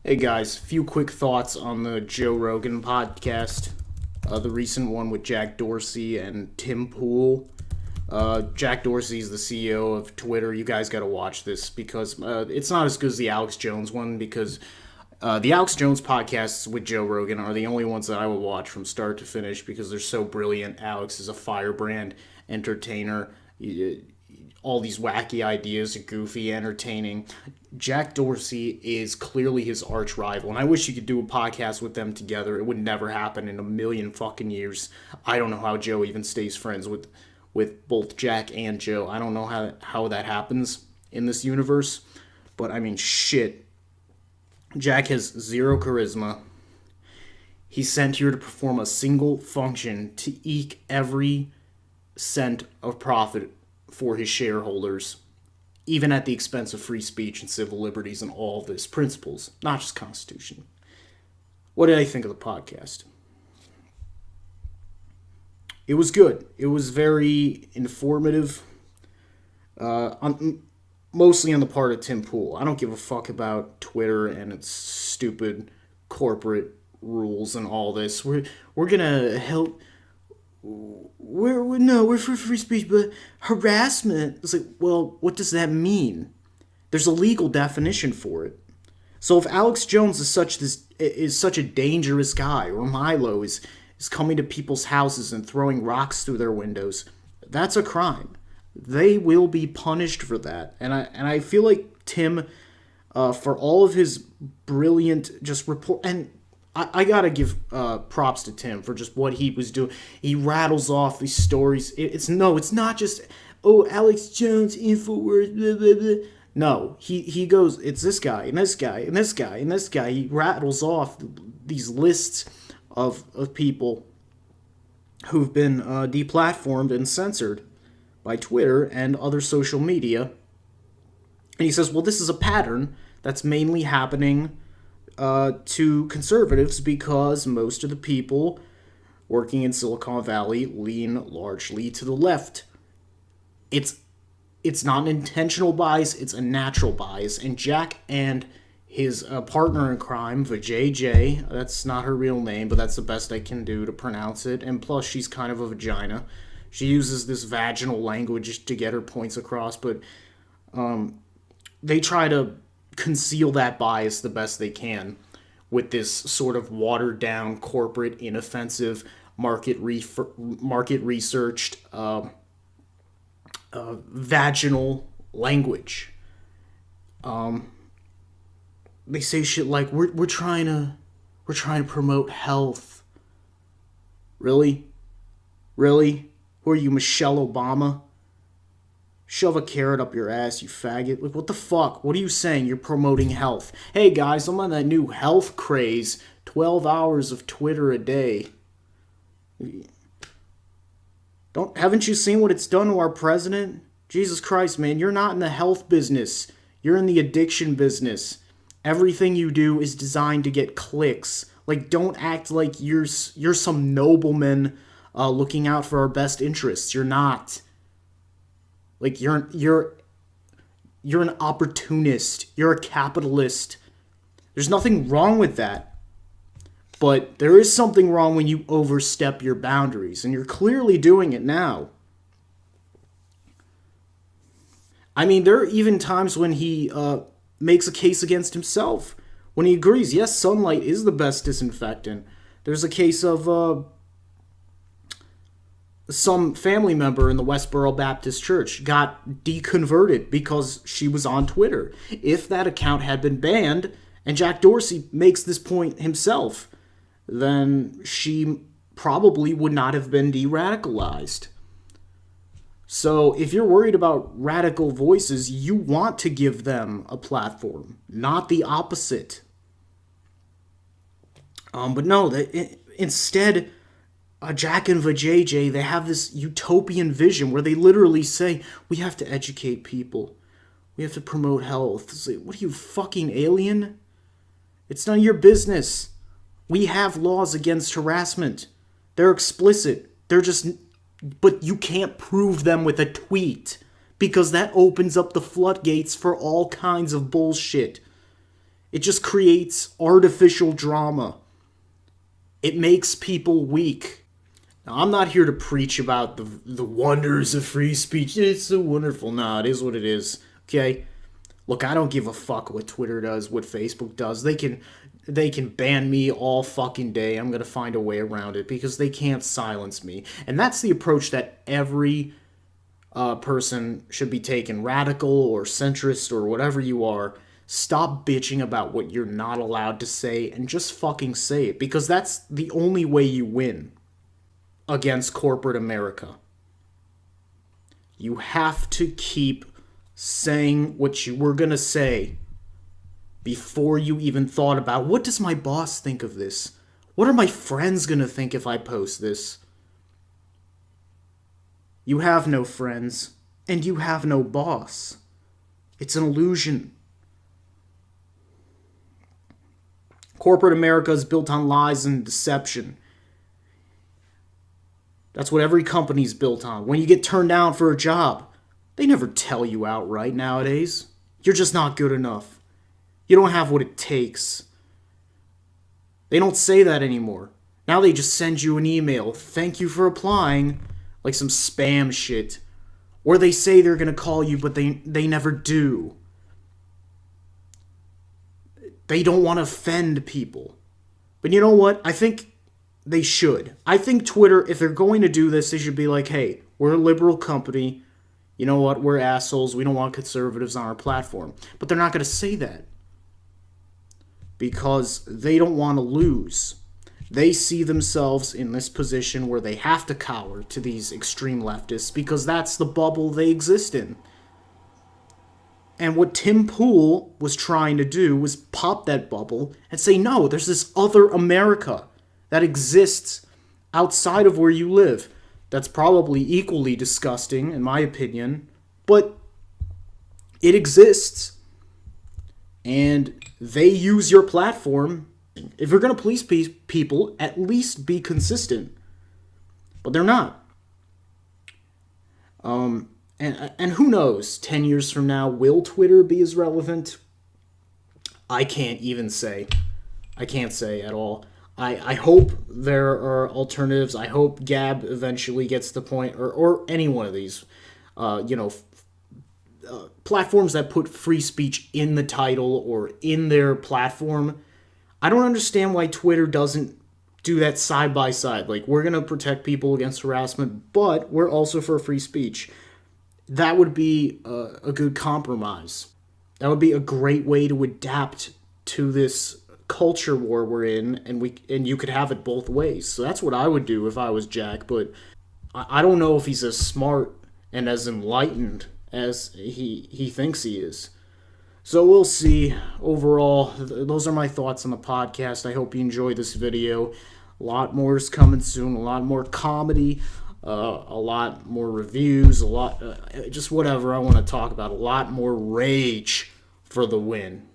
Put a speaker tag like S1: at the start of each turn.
S1: Hey guys, few quick thoughts on the Joe Rogan podcast. The recent one with Jack Dorsey and Tim Pool. Jack Dorsey is the CEO of Twitter. You guys got to watch this because it's not as good as the Alex Jones one because the Alex Jones podcasts with Joe Rogan are the only ones that I will watch from start to finish because they're so brilliant. Alex is a firebrand entertainer. All these wacky ideas, goofy, entertaining. Jack Dorsey is clearly his arch rival, and I wish you could do a podcast with them together. It would never happen in a million fucking years. I don't know how Joe even stays friends with both Jack and Joe. I don't know how that happens in this universe, but I mean, shit. Jack has zero charisma. He's sent here to perform a single function to eke every cent of profit for his shareholders, even at the expense of free speech and civil liberties and all of this principles, not just Constitution. What did I think of the podcast? It was good. It was very informative, mostly on the part of Tim Pool. I don't give a fuck about Twitter and its stupid corporate rules and all this. We're gonna help. We're for free speech, but harassment. It's like, well, what does that mean? There's a legal definition for it. So if Alex Jones is such a dangerous guy, or Milo is coming to people's houses and throwing rocks through their windows, that's a crime. They will be punished for that. And I feel like Tim, for all of his brilliant just report, and I gotta give props to Tim for just what he was doing. He rattles off these stories. It's not just, oh, Alex Jones, Infowars, blah, blah, blah. No, he goes, it's this guy, and this guy, and this guy, and this guy. He rattles off these lists of people who've been deplatformed and censored by Twitter and other social media. And he says, well, this is a pattern that's mainly happening to conservatives because most of the people working in Silicon Valley lean largely to the left. It's not an intentional bias, it's a natural bias. And Jack and his partner in crime, Vijay, that's not her real name, but that's the best I can do to pronounce it. And plus, she's kind of a vagina. She uses this vaginal language to get her points across, but they try to conceal that bias the best they can with this sort of watered down, corporate, inoffensive, market researched, vaginal language. They say shit like we're trying to promote health. Really? Who are you, Michelle Obama? Shove a carrot up your ass, you faggot. Like, what the fuck? What are you saying? You're promoting health. Hey, guys, I'm on that new health craze. 12 hours of Twitter a day. Haven't you seen what it's done to our president? Jesus Christ, man, you're not in the health business. You're in the addiction business. Everything you do is designed to get clicks. Like, don't act like you're some nobleman looking out for our best interests. You're not. Like, you're an opportunist. You're a capitalist. There's nothing wrong with that. But there is something wrong when you overstep your boundaries, and you're clearly doing it now. I mean, there are even times when he makes a case against himself. When he agrees, yes, sunlight is the best disinfectant. There's a case of some family member in the Westboro Baptist Church got deconverted because she was on Twitter. If that account had been banned, and Jack Dorsey makes this point himself, then she probably would not have been de-radicalized. So if you're worried about radical voices, you want to give them a platform, not the opposite. But no, instead, Jack and Vijay, they have this utopian vision where they literally say, we have to educate people. We have to promote health. It's like, what are you, fucking alien? It's none of your business. We have laws against harassment. They're explicit. But you can't prove them with a tweet because that opens up the floodgates for all kinds of bullshit. It just creates artificial drama. It makes people weak. Now, I'm not here to preach about the wonders of free speech. It's so wonderful. Nah, it is what it is. Okay? Look, I don't give a fuck what Twitter does, what Facebook does. They can ban me all fucking day. I'm going to find a way around it because they can't silence me. And that's the approach that every person should be taking. Radical or centrist or whatever you are. Stop bitching about what you're not allowed to say and just fucking say it, because that's the only way you win against corporate America. You have to keep saying what you were going to say before you even thought about, what does my boss think of this? What are my friends going to think if I post this? You have no friends, and you have no boss. It's an illusion. Corporate America is built on lies and deception. That's what every company's built on. When you get turned down for a job, they never tell you outright nowadays. You're just not good enough. You don't have what it takes. They don't say that anymore. Now they just send you an email. Thank you for applying. Like some spam shit. Or they say they're going to call you, but they never do. They don't want to offend people. But you know what? I think they should. I think Twitter, if they're going to do this, they should be like, hey, we're a liberal company. You know what? We're assholes. We don't want conservatives on our platform. But they're not going to say that. Because they don't want to lose. They see themselves in this position where they have to cower to these extreme leftists because that's the bubble they exist in. And what Tim Pool was trying to do was pop that bubble and say, no, there's this other America that exists outside of where you live. That's probably equally disgusting, in my opinion, but it exists. And they use your platform. If you're going to police people, at least be consistent. But they're not. And who knows, 10 years from now, will Twitter be as relevant? I can't even say. I can't say at all. I hope there are alternatives. I hope Gab eventually gets to the point, or any one of these, platforms that put free speech in the title or in their platform. I don't understand why Twitter doesn't do that side by side. Like, we're going to protect people against harassment, but we're also for free speech. That would be a good compromise. That would be a great way to adapt to this culture war we're in, and you could have it both ways. So that's what I would do if I was Jack, but I don't know if he's as smart and as enlightened as he thinks he is. So we'll see. Overall, those are my thoughts on the podcast. I hope you enjoyed this video. A lot more is coming soon. A lot more comedy. A lot more reviews. A lot, just whatever I want to talk about. A lot more rage for the win.